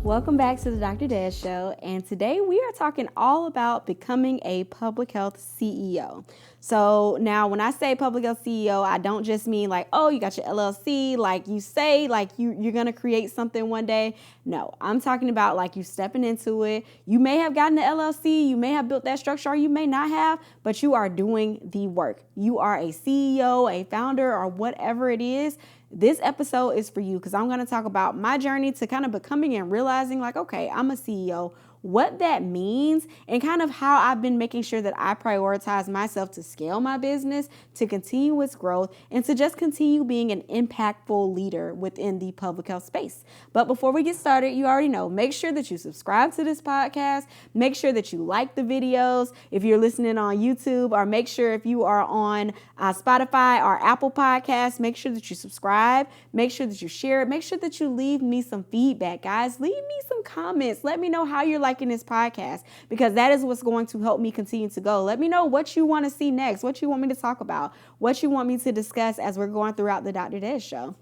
Welcome back to the Dr. Des Show, and today we are talking all about becoming a public health CEO. So now when I say public health CEO, I don't just mean like, oh, you got your LLC, like you say, like you're going to create something one day. No, I'm talking about like you stepping into it. You may have gotten the LLC, you may have built that structure, or you may not have, but you are doing the work. You are a CEO, a founder, or whatever it is. This episode is for you because I'm going to talk about my journey to kind of becoming and realizing like, okay, I'm a CEO, what that means, and kind of how I've been making sure that I prioritize myself to scale my business, to continue its growth, and to just continue being an impactful leader within the public health space. But before we get started, you already know, make sure that you subscribe to this podcast. Make sure that you like the videos if you're listening on YouTube, or make sure if you are on Spotify or Apple Podcasts, make sure that you subscribe. Make sure that you share it. Make sure that you leave me some feedback, guys. Leave me some comments. Let me know how you're liking this podcast, because that is what's going to help me continue to go. Let me know what you want to see next, what you want me to talk about, what you want me to discuss as we're going throughout the Dr. Des Show.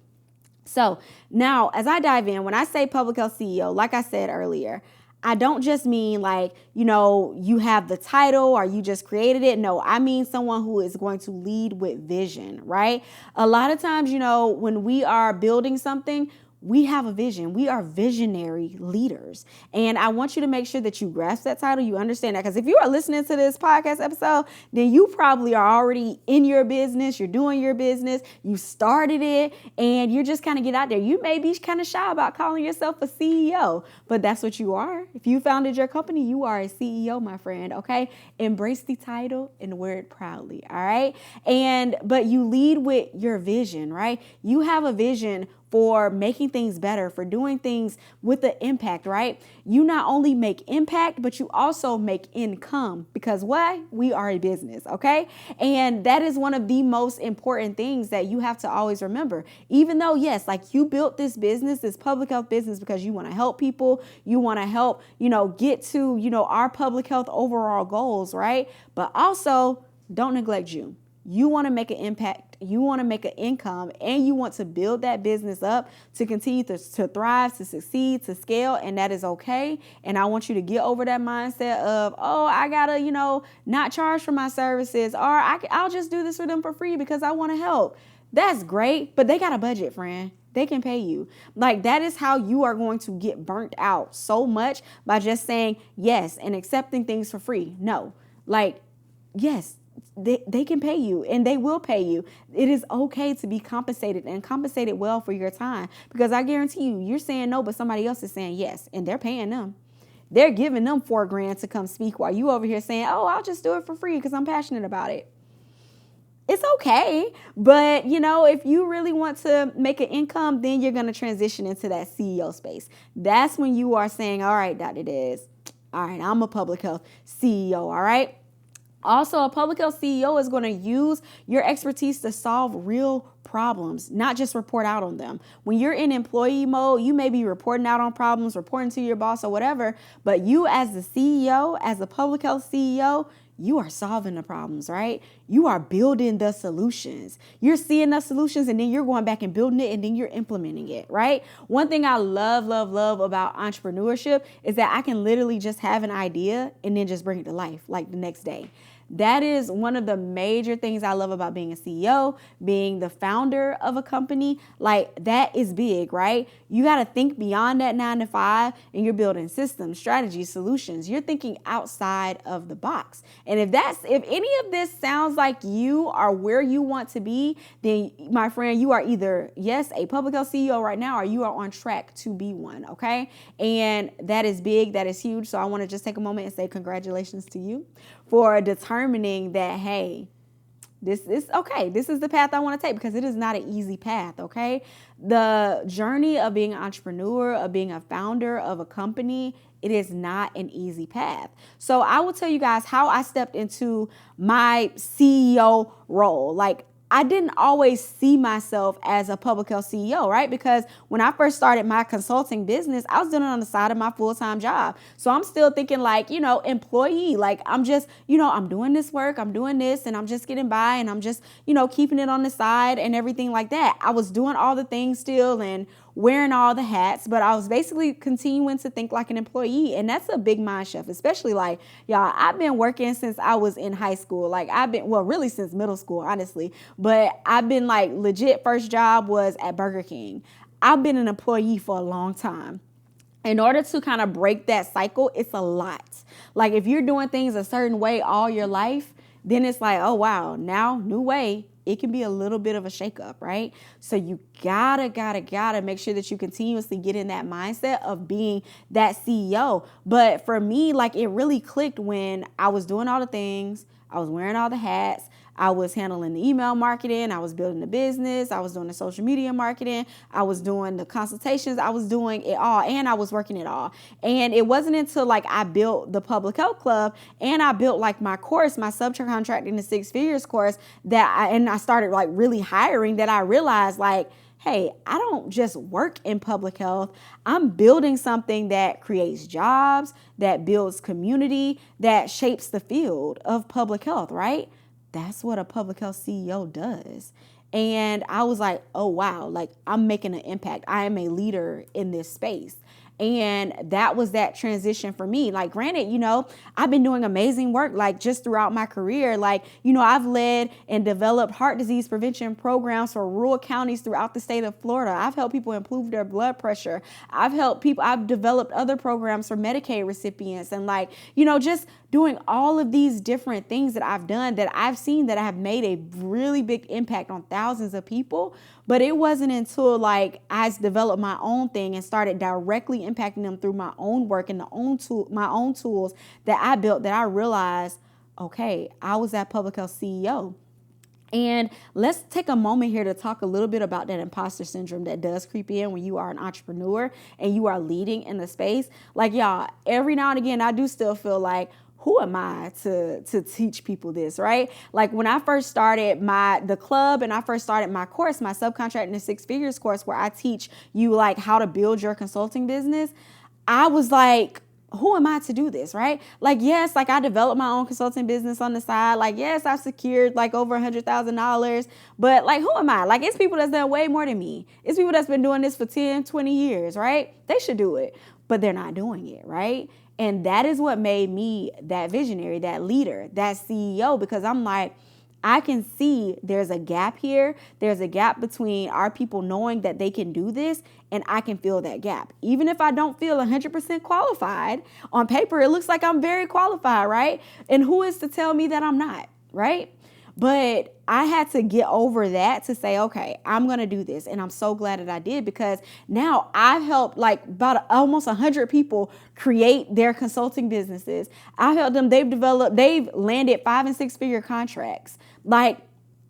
So now, as I dive in, when I say public health CEO, like I said earlier, I don't just mean like, you have the title or you just created it. No, I mean someone who is going to lead with vision, right? A lot of times, when we are building something, we have a vision. We are visionary leaders. And I want you to make sure that you grasp that title. You understand that, because if you are listening to this podcast episode, then you probably are already in your business. You're doing your business. You started it and you're just kind of get out there. You may be kind of shy about calling yourself a CEO, but that's what you are. If you founded your company, you are a CEO, my friend. Okay. Embrace the title and wear it proudly. All right. But you lead with your vision, right? You have a vision for making things better, for doing things with the impact, right? You not only make impact, but you also make income, because why? We are a business, okay? And that is one of the most important things that you have to always remember. Even though, yes, like you built this business, this public health business, because you want to help people, you want to help, get to, our public health overall goals, right? But also don't neglect you. You want to make an impact, you want to make an income, and you want to build that business up to continue to thrive, to succeed, to scale, and that is okay. And I want you to get over that mindset of, oh, I gotta, not charge for my services, or I'll just do this for them for free because I want to help. That's great, but they got a budget, friend. They can pay you. Like, that is how you are going to get burnt out so much, by just saying yes and accepting things for free. No, like, yes. They can pay you, and they will pay you. It is okay to be compensated, and compensated well for your time, because I guarantee you're saying no, but somebody else is saying yes, and they're paying them. They're giving them $4,000 to come speak, while you over here saying, oh, I'll just do it for free because I'm passionate about it. It's okay. But, if you really want to make an income, then you're going to transition into that CEO space. That's when you are saying, all right, Dr. Des, all right, I'm a public health CEO. All right. Also, a public health CEO is going to use your expertise to solve real problems, not just report out on them. When you're in employee mode, you may be reporting out on problems, reporting to your boss or whatever, but you as the CEO, as a public health CEO, you are solving the problems, right? You are building the solutions. You're seeing the solutions, and then you're going back and building it, and then you're implementing it, right? One thing I love about entrepreneurship is that I can literally just have an idea and then just bring it to life like the next day. That is one of the major things I love about being a CEO, being the founder of a company. Like, that is big, right? You got to think beyond that 9 to 5, and you're building systems, strategies, solutions. You're thinking outside of the box. And if any of this sounds like you are where you want to be, then my friend, you are either, yes, a public health CEO right now, or you are on track to be one. Okay. And that is big. That is huge. So I want to just take a moment and say congratulations to you for determining that, hey, this is okay. This is the path I want to take, because it is not an easy path. Okay. The journey of being an entrepreneur, of being a founder of a company, it is not an easy path. So I will tell you guys how I stepped into my CEO role. Like, I didn't always see myself as a public health CEO, right? Because when I first started my consulting business, I was doing it on the side of my full-time job. So I'm still thinking like, employee, like I'm just, I'm doing this work, I'm doing this, and I'm just getting by, and I'm just, keeping it on the side and everything like that. I was doing all the things still and wearing all the hats, but I was basically continuing to think like an employee. And that's a big mind shift, especially like, y'all, I've been working since I was in high school. Like really since middle school, honestly. But I've been like legit first job was at Burger King. I've been an employee for a long time. In order to kind of break that cycle, it's a lot. Like if you're doing things a certain way all your life, then it's like, oh, wow, now new way. It can be a little bit of a shakeup, right? So you gotta make sure that you continuously get in that mindset of being that CEO. But for me, like it really clicked when I was doing all the things, I was wearing all the hats, I was handling the email marketing, I was building the business, I was doing the social media marketing, I was doing the consultations, I was doing it all, and I was working it all. And it wasn't until like I built the public health club and I built like my course, my subcontracting to six figures course and I started like really hiring that I realized like, hey, I don't just work in public health. I'm building something that creates jobs, that builds community, that shapes the field of public health, right? That's what a public health CEO does. And I was like, oh, wow, like I'm making an impact. I am a leader in this space. And that was that transition for me. Like, granted, I've been doing amazing work, like just throughout my career. Like, I've led and developed heart disease prevention programs for rural counties throughout the state of Florida. I've helped people improve their blood pressure. I've developed other programs for Medicaid recipients and just doing all of these different things that I've done that I've seen that have made a really big impact on thousands of people. But it wasn't until like I developed my own thing and started directly impacting them through my own work and my own tools that I built that I realized, okay, I was that public health CEO. And let's take a moment here to talk a little bit about that imposter syndrome that does creep in when you are an entrepreneur and you are leading in the space. Like, y'all, every now and again, I do still feel like, who am I to teach people this, right? Like when I first started the club and I first started my course, my subcontracting to six figures course, where I teach you like how to build your consulting business, I was like, who am I to do this, right? Like, yes, like I developed my own consulting business on the side. Like, yes, I've secured like over $100,000, but like, who am I? Like, it's people that's done way more than me. It's people that's been doing this for 10, 20 years, right? They should do it, but they're not doing it, right? And that is what made me that visionary, that leader, that CEO, because I'm like, I can see there's a gap here. There's a gap between our people knowing that they can do this, and I can fill that gap. Even if I don't feel 100% qualified, on paper, it looks like I'm very qualified, right? And who is to tell me that I'm not, right? But I had to get over that to say, okay, I'm going to do this. And I'm so glad that I did, because now I've helped like about almost 100 people create their consulting businesses. I've helped them. They've landed 5 and 6 figure contracts, like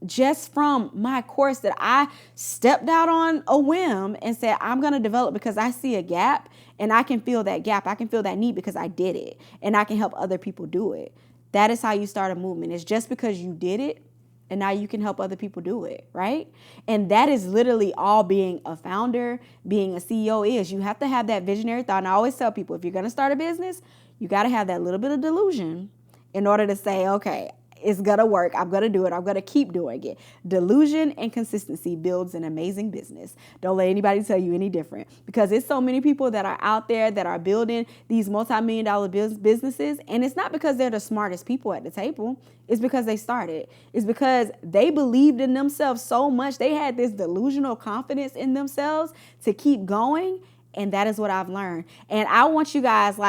just from my course that I stepped out on a whim and said, I'm going to develop because I see a gap and I can fill that gap. I can fill that need because I did it and I can help other people do it. That is how you start a movement. It's just because you did it and now you can help other people do it, right? And that is literally all being a founder, being a CEO is. You have to have that visionary thought. And I always tell people, if you're going to start a business, you got to have that little bit of delusion in order to say, okay, it's going to work. I'm going to do it. I'm going to keep doing it. Delusion and consistency builds an amazing business. Don't let anybody tell you any different, because it's so many people that are out there that are building these multi-million-dollar businesses. And it's not because they're the smartest people at the table. It's because they started. It's because they believed in themselves so much. They had this delusional confidence in themselves to keep going. And that is what I've learned. And I want you guys,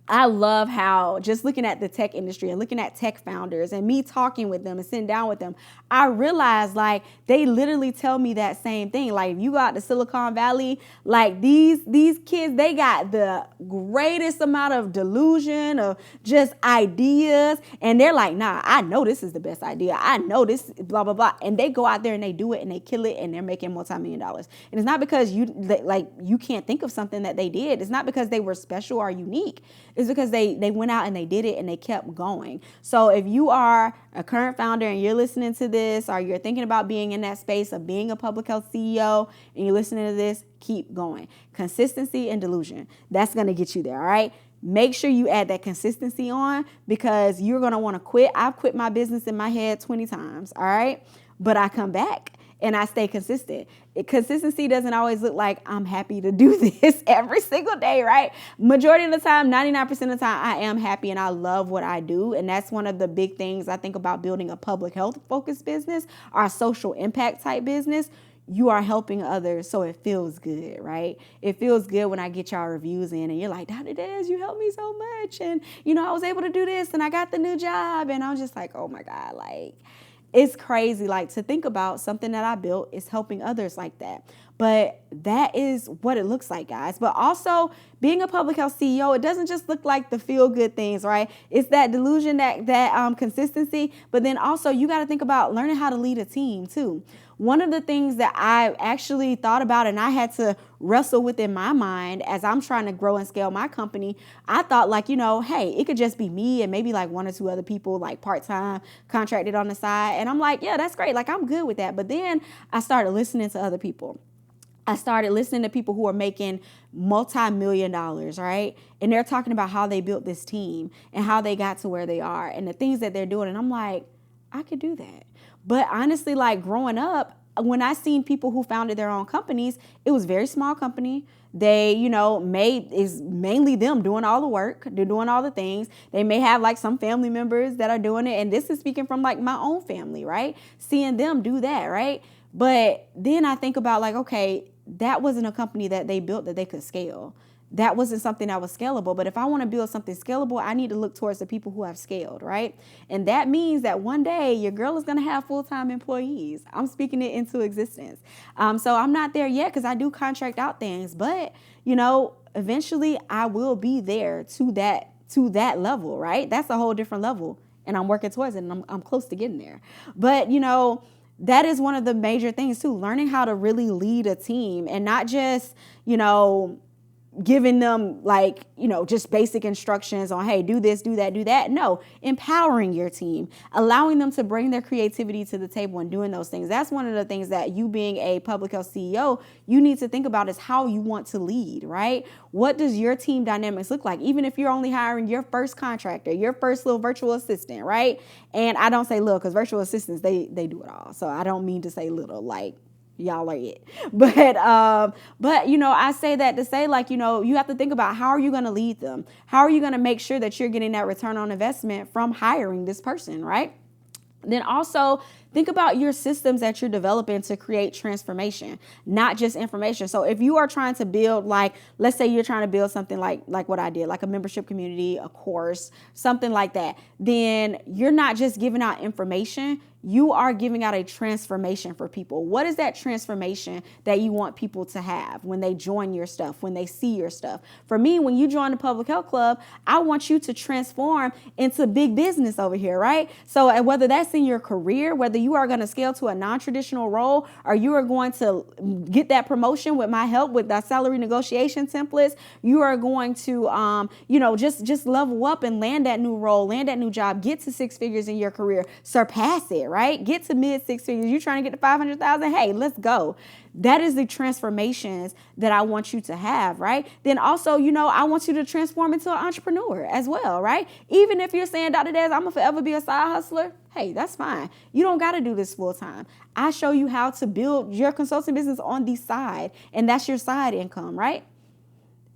I love how, just looking at the tech industry and looking at tech founders and me talking with them and sitting down with them, I realized they literally tell me that same thing. Like, if you go out to Silicon Valley, like these kids, they got the greatest amount of delusion of just ideas. And they're like, nah, I know this is the best idea. I know this, blah, blah, blah. And they go out there and they do it and they kill it and they're making multi-million dollars. And it's not because you can't think of something that they did. It's not because they were special or unique. It's because they went out and they did it and they kept going. So if you are a current founder and you're listening to this, or you're thinking about being in that space of being a public health CEO and you're listening to this, keep going. Consistency and delusion. That's going to get you there. All right. Make sure you add that consistency on, because you're going to want to quit. I've quit my business in my head 20 times. All right. But I come back and I stay consistent. Consistency doesn't always look like I'm happy to do this every single day, right? Majority of the time, 99% of the time, I am happy and I love what I do. And that's one of the big things I think about building a public health focused business or a social impact type business. You are helping others, so it feels good, right? It feels good when I get y'all reviews in and you're like, Dr. Des, you helped me so much. And, I was able to do this and I got the new job. And I'm just like, oh my God, like, it's crazy. Like, to think about something that I built is helping others like that. But that is what it looks like, guys. But also, being a public health CEO, it doesn't just look like the feel good things, right? It's that delusion, that consistency. But then also, you got to think about learning how to lead a team too. One of the things that I actually thought about and I had to wrestle with in my mind as I'm trying to grow and scale my company, I thought like, hey, it could just be me and maybe like one or two other people like part-time contracted on the side. And I'm like, yeah, that's great. Like, I'm good with that. But then I started listening to other people. I started listening to people who are making multi-million dollars, right? And they're talking about how they built this team and how they got to where they are and the things that they're doing. And I'm like, I could do that. But honestly, like growing up, when I seen people who founded their own companies, it was a very small company. They, is mainly them doing all the work. They're doing all the things. They may have like some family members that are doing it. And this is speaking from like my own family, right? Seeing them do that, right? But then I think about like, okay, that wasn't a company that they built that they could scale. That wasn't something that was scalable. But if I want to build something scalable, I need to look towards the people who have scaled, right? And that means that one day your girl is going to have full-time employees. I'm speaking it into existence. So I'm not there yet because I do contract out things. But, eventually I will be there to that level, right? That's a whole different level. And I'm working towards it and I'm close to getting there. But, that is one of the major things too, learning how to really lead a team and not just, giving them like, just basic instructions on, hey, do this, do that, do that. No, empowering your team, allowing them to bring their creativity to the table and doing those things. That's one of the things that you being a public health CEO, you need to think about is how you want to lead, right? What does your team dynamics look like? Even if you're only hiring your first contractor, your first little virtual assistant, right? And I don't say little because virtual assistants, they do it all. So I don't mean to say little, like, y'all are it. But I say that to say like, you have to think about how are you going to lead them? How are you going to make sure that you're getting that return on investment from hiring this person, right? Then also think about your systems that you're developing to create transformation, not just information. So if you are trying to build, like, let's say you're trying to build something like what I did, like a membership community, a course, something like that, then you're not just giving out information. You are giving out a transformation for people. What is that transformation that you want people to have when they join your stuff, when they see your stuff? For me, when you join the Public Health Club, I want you to transform into big business over here, right? So whether that's in your career, whether you are going to scale to a non-traditional role, or you are going to get that promotion with my help with the salary negotiation templates, you are going to, just level up and land that new role, land that new job, get to 6 figures in your career, surpass it, right? Get to mid 6 figures. You're trying to get to 500,000. Hey, let's go. That is the transformations that I want you to have, right? Then also, I want you to transform into an entrepreneur as well, right? Even if you're saying, Dr. Des, I'm going to forever be a side hustler. Hey, that's fine. You don't got to do this full time. I show you how to build your consulting business on the side, and that's your side income, right?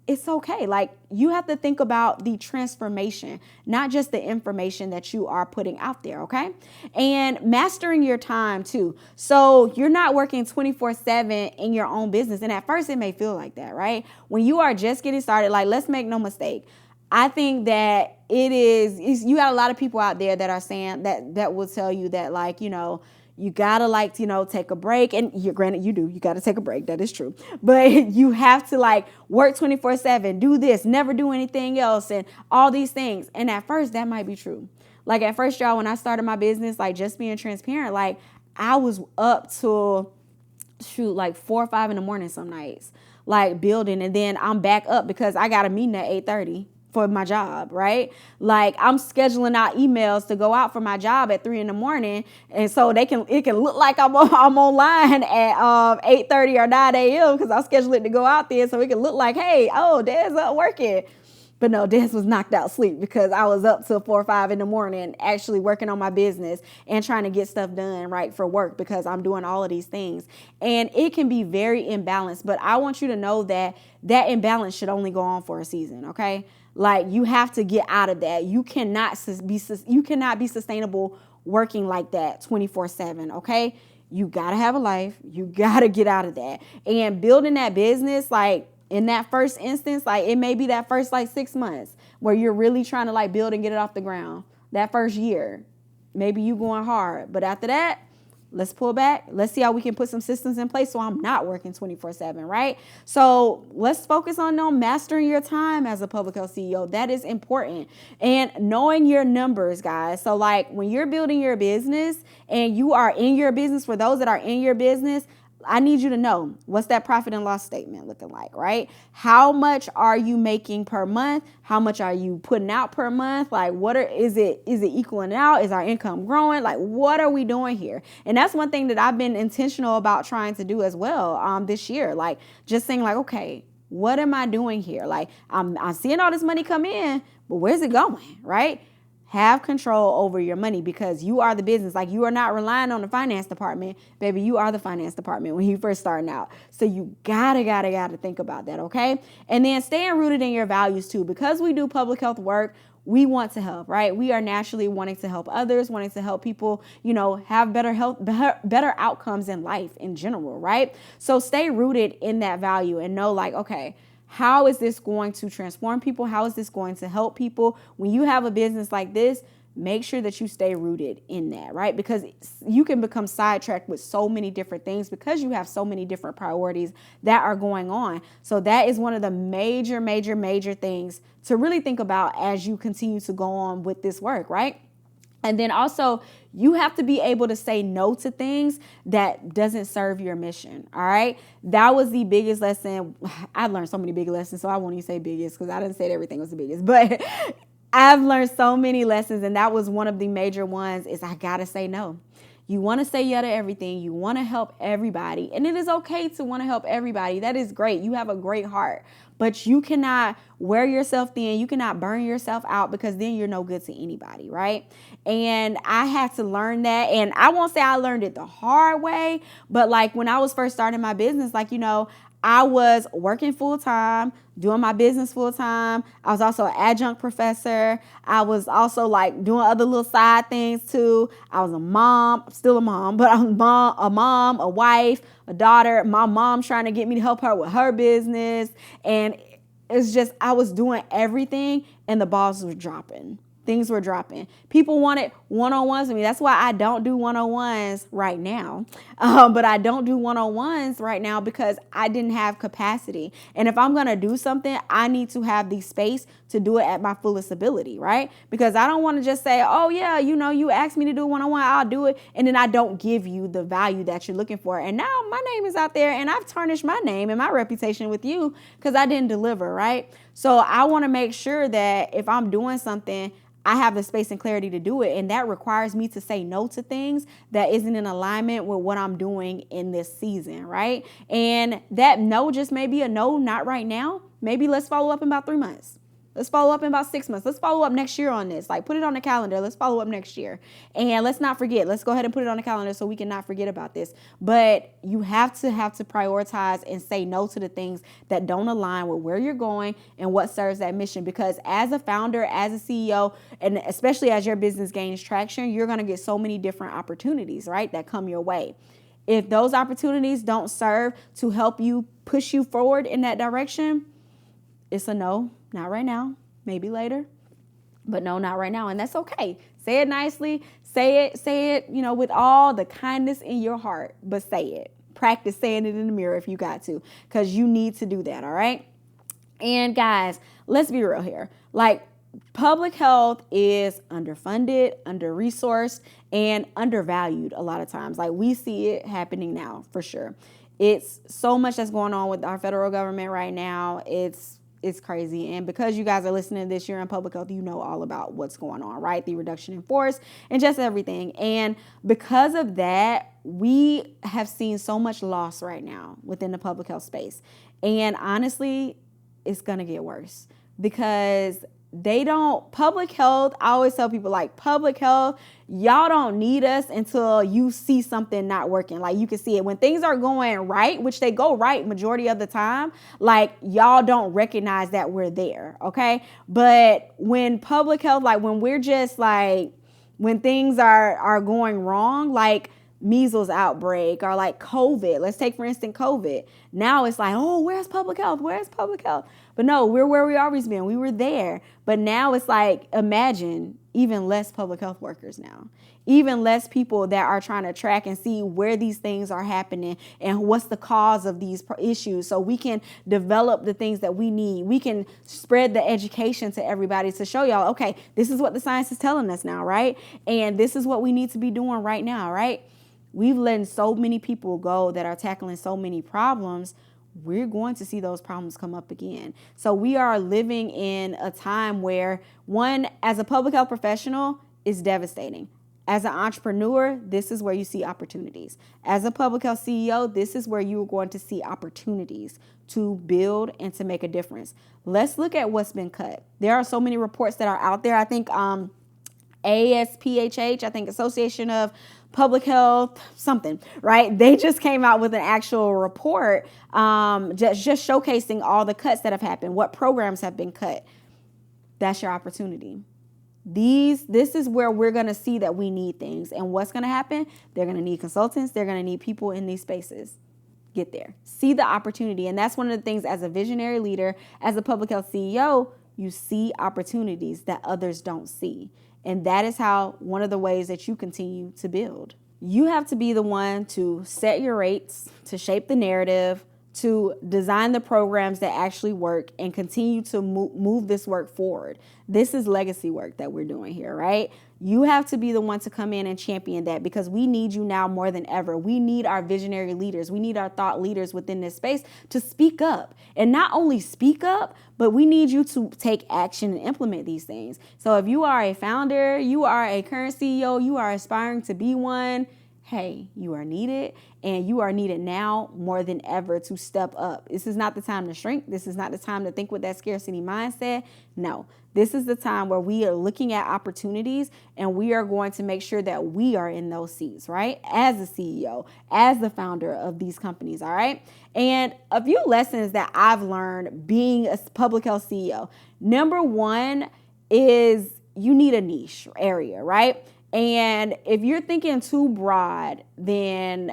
It's okay. Like, you have to think about the transformation, not just the information that you are putting out there. Okay. And mastering your time too. So you're not working 24/7 in your own business. And at first it may feel like that, right? When you are just getting started, like, let's make no mistake. I think that you got a lot of people out there that are saying that will tell you that, like, you gotta take a break, and granted you gotta take a break. That is true, but you have to work 24/7, do this, never do anything else, and all these things. And at first that might be true. Like at first, y'all, when I started my business, just being transparent, I was up till 4 or 5 in the morning some nights, building, and then I'm back up because I got a meeting at 8:30. For my job, right? I'm scheduling out emails to go out for my job at 3 in the morning. And so it can look like I'm online at 8:30 or 9 a.m. because I'll schedule it to go out there. So it can look like, hey, Des up working. But no, Des was knocked out sleep because I was up till 4 or 5 in the morning actually working on my business and trying to get stuff done right for work because I'm doing all of these things. And it can be very imbalanced, but I want you to know that that imbalance should only go on for a season, okay? Like you have to get out of that. You cannot be sustainable working like that 24/7, okay? You got to have a life. You got to get out of that. And building that business, like in that first instance, like it may be that first like 6 months where you're really trying to like build and get it off the ground. That first year, maybe you going hard. But after that, let's pull back. Let's see how we can put some systems in place so I'm not working 24/7, right? So let's focus on mastering your time as a public health CEO. That is important. And knowing your numbers, guys. So like when you're building your business and you are in your business, for those that are in your business, I need you to know, what's that profit and loss statement looking like, right? How much are you making per month? How much are you putting out per month? Like is it equaling out? Is our income growing? Like what are we doing here? And that's one thing that I've been intentional about trying to do as well this year. Like just saying like, okay, what am I doing here? Like I'm seeing all this money come in, but where's it going, right? Have control over your money because you are the business. Like you are not relying on the finance department, baby. You are the finance department when you first starting out. So you gotta think about that, okay? And then staying rooted in your values too. Because we do public health work, we want to help, right? We are naturally wanting to help others, wanting to help people, have better health, better outcomes in life in general, right? So stay rooted in that value and know like, okay, how is this going to transform people? How is this going to help people? When you have a business like this, make sure that you stay rooted in that, right? Because you can become sidetracked with so many different things because you have so many different priorities that are going on. So that is one of the major things to really think about as you continue to go on with this work, right? And then also, you have to be able to say no to things that doesn't serve your mission, all right? That was the biggest lesson. I learned so many big lessons, so I won't even say biggest because I didn't say everything was the biggest. But I've learned so many lessons, and that was one of the major ones is I got to say no. You want to say yeah to everything. You want to help everybody. And it is okay to want to help everybody. That is great. You have a great heart. But you cannot wear yourself thin. You cannot burn yourself out because then you're no good to anybody, right? And I had to learn that. And I won't say I learned it the hard way, but like when I was first starting my business, like, I was working full time, doing my business full time. I was also an adjunct professor. I was also like doing other little side things too. I was a mom, still a mom, but I'm a mom, a wife, a daughter. My mom trying to get me to help her with her business. And it's just, I was doing everything and the balls were dropping. Things were dropping. People wanted one-on-ones with me. That's why I don't do one-on-ones right now. But I don't do one-on-ones right now because I didn't have capacity. And if I'm going to do something, I need to have the space to do it at my fullest ability, right? Because I don't want to just say, oh, yeah, you asked me to do one-on-one, I'll do it. And then I don't give you the value that you're looking for. And now my name is out there and I've tarnished my name and my reputation with you because I didn't deliver, right? So I want to make sure that if I'm doing something, I have the space and clarity to do it. And that requires me to say no to things that isn't in alignment with what I'm doing in this season, right? And that no just may be a no, not right now. Maybe let's follow up in about 3 months. Let's follow up in about 6 months. Let's follow up next year on this. Like put it on the calendar. Let's follow up next year. And let's not forget. Let's go ahead and put it on the calendar so we can not forget about this. But you have to prioritize and say no to the things that don't align with where you're going and what serves that mission. Because as a founder, as a CEO, and especially as your business gains traction, you're going to get so many different opportunities, right, that come your way. If those opportunities don't serve to help you push you forward in that direction, it's a no, not right now, maybe later, but no, not right now. And that's okay. Say it nicely, say it, with all the kindness in your heart, but say it. Practice saying it in the mirror if you got to, because you need to do that, all right? And guys, let's be real here. Like, public health is underfunded, under-resourced, and undervalued a lot of times. Like, we see it happening now, for sure. It's so much that's going on with our federal government right now. It's crazy. And because you guys are listening to this, you're in public health, you know all about what's going on, right? The reduction in force and just everything. And because of that, we have seen so much loss right now within the public health space. And honestly, it's going to get worse. because they don't, public health, I always tell people like public health, y'all don't need us until you see something not working. Like you can see it when things are going right, which they go right majority of the time, like y'all don't recognize that we're there. Okay. But when public health, like when we're just like, when things are going wrong, like measles outbreak or like COVID, let's take for instance COVID. Now it's like, oh, where's public health? Where's public health? But no, we're where we always been. We were there. But now it's like, imagine even less public health workers now, even less people that are trying to track and see where these things are happening and what's the cause of these issues. So we can develop the things that we need. We can spread the education to everybody to show y'all, okay, this is what the science is telling us now, right? And this is what we need to be doing right now, right? We've let so many people go that are tackling so many problems. We're going to see those problems come up again. So we are living in a time where, one, as a public health professional, is devastating. As an entrepreneur, this is where you see opportunities. As a public health CEO, this is where you're going to see opportunities to build and to make a difference. Let's look at what's been cut. There are so many reports that are out there. I think ASPHH, I think Association of Public Health, something, right? They just came out with an actual report just showcasing all the cuts that have happened, what programs have been cut. That's your opportunity. This is where we're going to see that we need things. And what's going to happen? They're going to need consultants. They're going to need people in these spaces. Get there. See the opportunity. And that's one of the things as a visionary leader, as a public health CEO, you see opportunities that others don't see. And that is how one of the ways that you continue to build. You have to be the one to set your rates, to shape the narrative, to design the programs that actually work and continue to move this work forward. This is legacy work that we're doing here, right? You have to be the one to come in and champion that because we need you now more than ever. We need our visionary leaders. We need our thought leaders within this space to speak up, and not only speak up, but we need you to take action and implement these things. So if you are a founder, you are a current CEO, you are aspiring to be one, hey, you are needed, and you are needed now more than ever to step up. This is not the time to shrink. This is not the time to think with that scarcity mindset. No, this is the time where we are looking at opportunities and we are going to make sure that we are in those seats, right? As a CEO, as the founder of these companies, all right? And a few lessons that I've learned being a public health CEO. Number one is you need a niche area, right? And if you're thinking too broad, then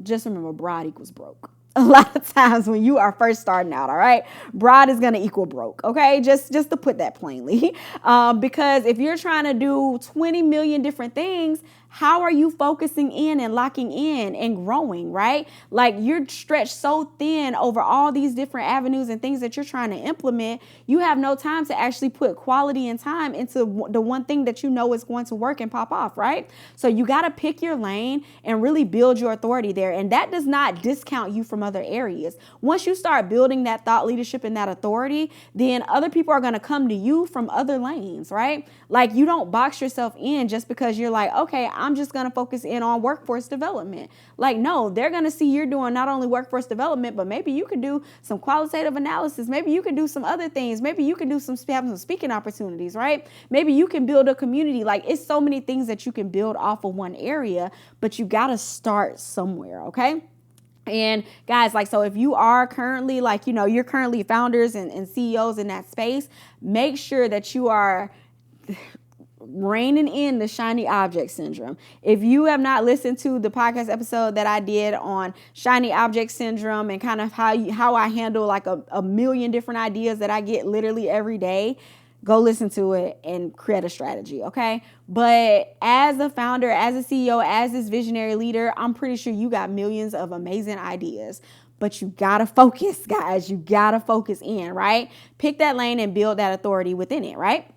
just remember broad equals broke. A lot of times when you are first starting out, all right, broad is going to equal broke. Okay. Just to put that plainly, because if you're trying to do 20 million different things, how are you focusing in and locking in and growing, right? Like you're stretched so thin over all these different avenues and things that you're trying to implement. You have no time to actually put quality and time into the one thing that you know is going to work and pop off, right? So you got to pick your lane and really build your authority there. And that does not discount you from other areas. Once you start building that thought leadership and that authority, then other people are going to come to you from other lanes, right? Like you don't box yourself in just because you're like, okay, I'm just going to focus in on workforce development. Like, no, they're going to see you're doing not only workforce development, but maybe you can do some qualitative analysis. Maybe you can do some other things. Maybe you can do have some speaking opportunities, right? Maybe you can build a community. Like it's so many things that you can build off of one area, but you got to start somewhere. Okay. And guys, like, so if you are currently like, you're currently founders and CEOs in that space, make sure that you are reining in the shiny object syndrome. If you have not listened to the podcast episode that I did on shiny object syndrome and kind of how I handle like a million different ideas that I get literally every day, go listen to it and create a strategy, okay? But as a founder, as a CEO, as this visionary leader, I'm pretty sure you got millions of amazing ideas. But you got to focus, guys. You got to focus in, right? Pick that lane and build that authority within it, right?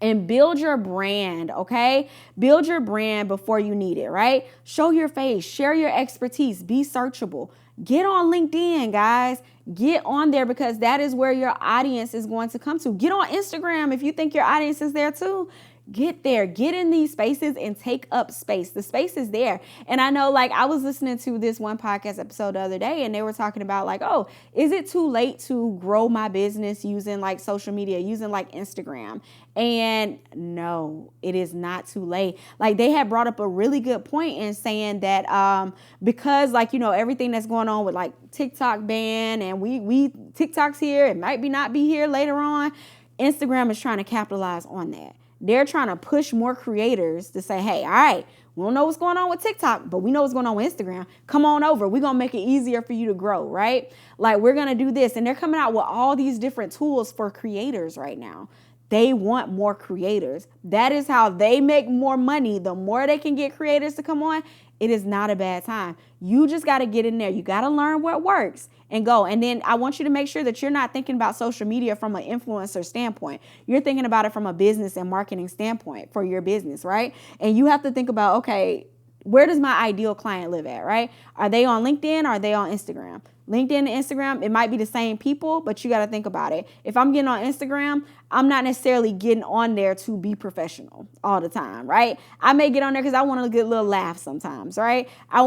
And build your brand, okay? Build your brand before you need it, right? Show your face, share your expertise, be searchable. Get on LinkedIn, guys. Get on there because that is where your audience is going to come to. Get on Instagram if you think your audience is there too. Get there, get in these spaces and take up space. The space is there. And I know, like, I was listening to this one podcast episode the other day, and they were talking about, like, oh, is it too late to grow my business using like social media, using like Instagram? And no, it is not too late. Like, they had brought up a really good point in saying that because, like, everything that's going on with like TikTok ban, and we TikTok's here, it might be not be here later on. Instagram is trying to capitalize on that. They're trying to push more creators to say, hey, all right, we don't know what's going on with TikTok, but we know what's going on with Instagram. Come on over. We're going to make it easier for you to grow, right? Like, we're going to do this. And they're coming out with all these different tools for creators right now. They want more creators. That is how they make more money. The more they can get creators to come on, it is not a bad time. You just got to get in there. You got to learn what works and go. And then I want you to make sure that you're not thinking about social media from an influencer standpoint. You're thinking about it from a business and marketing standpoint for your business, right? And you have to think about, okay, where does my ideal client live at, right? Are they on LinkedIn? Or are they on Instagram? LinkedIn and Instagram, it might be the same people, but you got to think about it. If I'm getting on Instagram, I'm not necessarily getting on there to be professional all the time, right? I may get on there because I want to get a little laugh sometimes, right? I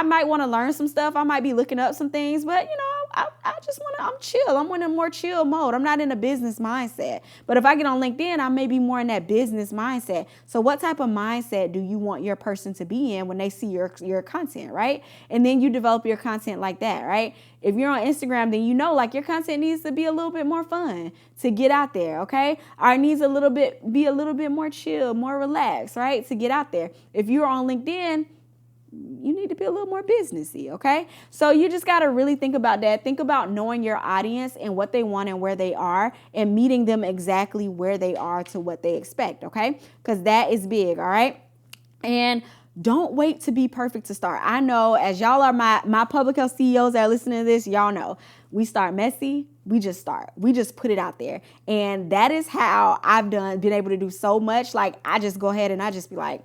might want to learn some stuff. I might be looking up some things, but I just want to, I'm chill. I'm in a more chill mode. I'm not in a business mindset. But if I get on LinkedIn, I may be more in that business mindset. So what type of mindset do you want your person to be in when they see your content, right? And then you develop your content like that, right? If you're on Instagram, then like your content needs to be a little bit more fun to get out there, okay? Or it needs be a little bit more chill, more relaxed, right? To get out there. If you're on LinkedIn, you need to be a little more businessy, okay? So you just got to really think about that. Think about knowing your audience and what they want and where they are, and meeting them exactly where they are to what they expect, okay? Because that is big, all right? And don't wait to be perfect to start. I know, as y'all are my public health CEOs that are listening to this, y'all know we start messy. We just start. We just put it out there. And that is how I've been able to do so much. Like, I just go ahead and I just be like,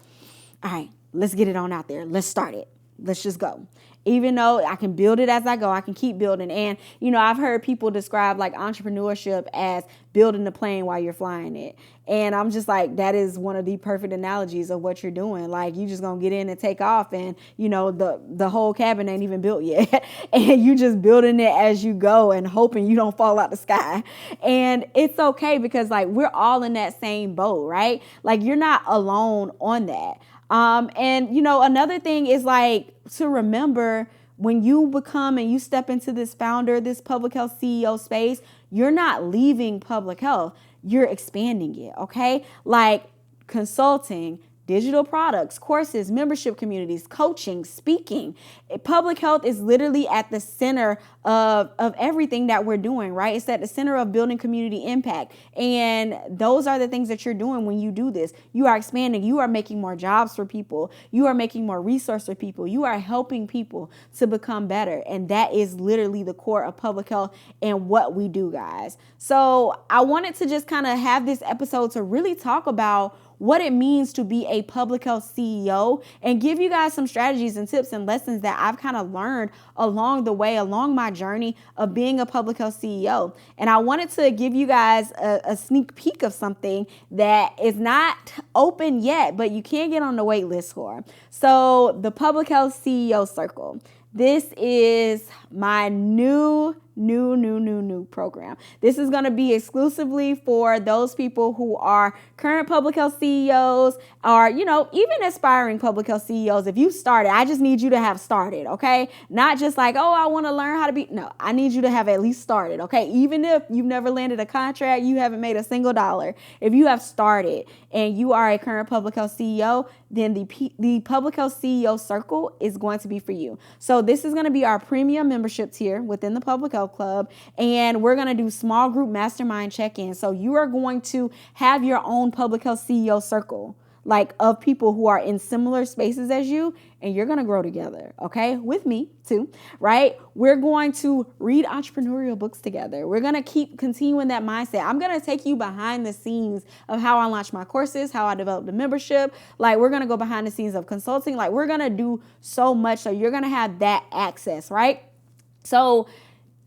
all right, let's get it on out there. Let's start it. Let's just go. Even though I can build it as I go, I can keep building. And, I've heard people describe like entrepreneurship as building the plane while you're flying it. And I'm just like, that is one of the perfect analogies of what you're doing. Like, you just going to get in and take off, and, the whole cabin ain't even built yet. And you just building it as you go and hoping you don't fall out the sky. And it's okay, because like, we're all in that same boat, right? Like, you're not alone on that. And another thing is like to remember, when you become and you step into this public health CEO space, you're not leaving public health, you're expanding it. Okay. Like consulting, digital products, courses, membership communities, coaching, speaking. Public health is literally at the center of everything that we're doing, right? It's at the center of building community impact. And those are the things that you're doing when you do this. You are expanding. You are making more jobs for people. You are making more resources for people. You are helping people to become better. And that is literally the core of public health and what we do, guys. So I wanted to just kind of have this episode to really talk about what it means to be a public health CEO, and give you guys some strategies and tips and lessons that I've kind of learned along the way, along my journey of being a public health CEO. And I wanted to give you guys a sneak peek of something that is not open yet, but you can get on the wait list for. So the Public Health CEO Circle. This is my new program. This is going to be exclusively for those people who are current public health CEOs, or, even aspiring public health CEOs. If you started, I just need you to have started, okay? Not just like, oh, I want to learn how to be. No, I need you to have at least started, okay? Even if you've never landed a contract, you haven't made a single dollar. If you have started and you are a current public health CEO, then the Public Health CEO Circle is going to be for you. So this is going to be our premium membership tier within the Public Health Club, and we're going to do small group mastermind check-in. So you are going to have your own Public Health CEO Circle, like of people who are in similar spaces as you, and you're going to grow together, okay? With me too, right? We're going to read entrepreneurial books together. We're going to keep continuing that mindset. I'm going to take you behind the scenes of how I launched my courses, how I developed the membership. Like, we're going to go behind the scenes of consulting. Like, we're going to do so much. So you're going to have that access, right? So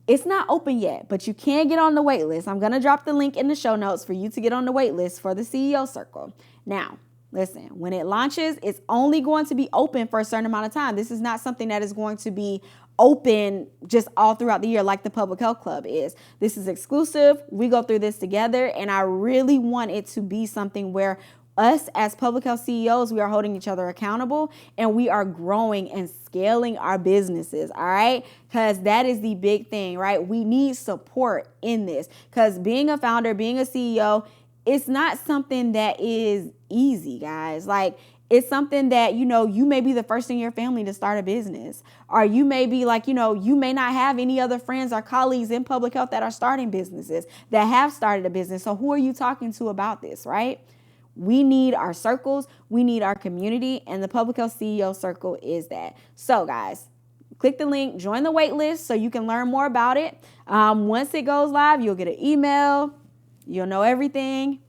It's not open yet, but you can get on the wait list. I'm going to drop the link in the show notes for you to get on the wait list for the CEO Circle. Now, listen, when it launches, it's only going to be open for a certain amount of time. This is not something that is going to be open just all throughout the year like the Public Health Club is. This is exclusive. We go through this together, and I really want it to be something where us as public health CEOs, we are holding each other accountable, and we are growing and scaling our businesses, all right? Because that is the big thing, right? We need support in this, because being a founder, being a CEO, it's not something that is easy, guys. Like, it's something that, you may be the first in your family to start a business, or you may be like, you may not have any other friends or colleagues in public health that are starting businesses, that have started a business. So who are you talking to about this, right? We need our circles. We need our community, and the Public Health CEO Circle is that. So, guys, click the link, join the wait list so you can learn more about it. Once it goes live, you'll get an email. You'll know everything.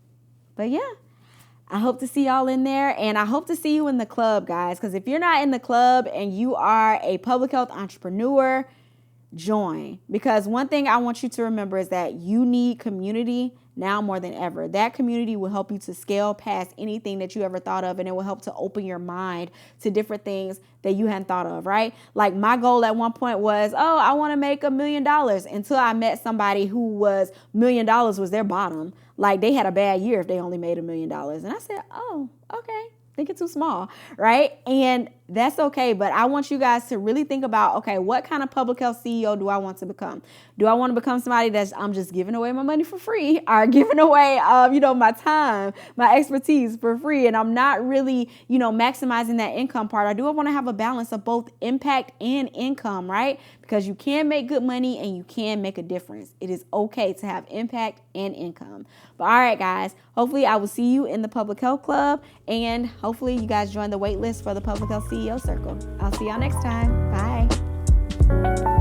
But yeah, I hope to see y'all in there, and I hope to see you in the club, guys, because if you're not in the club and you are a public health entrepreneur, join. Because one thing I want you to remember is that you need community now more than ever. That community will help you to scale past anything that you ever thought of, and it will help to open your mind to different things that you hadn't thought of, right? Like, my goal at one point was, I want to make $1 million, until I met somebody who was $1 million was their bottom. Like, they had a bad year if they only made $1 million. And I said, oh, okay. Think it's too small, right? And that's okay. But I want you guys to really think about, okay, what kind of public health CEO do I want to become? Do I want to become somebody that's, I'm just giving away my money for free, or giving away, my time, my expertise for free, and I'm not really, maximizing that income part? Or do I want to have a balance of both impact and income, right? Because you can make good money and you can make a difference. It is okay to have impact and income. But all right, guys, hopefully I will see you in the Public Health Club, and hopefully you guys join the wait list for the Public Health CEO Circle. I'll see y'all next time. Bye.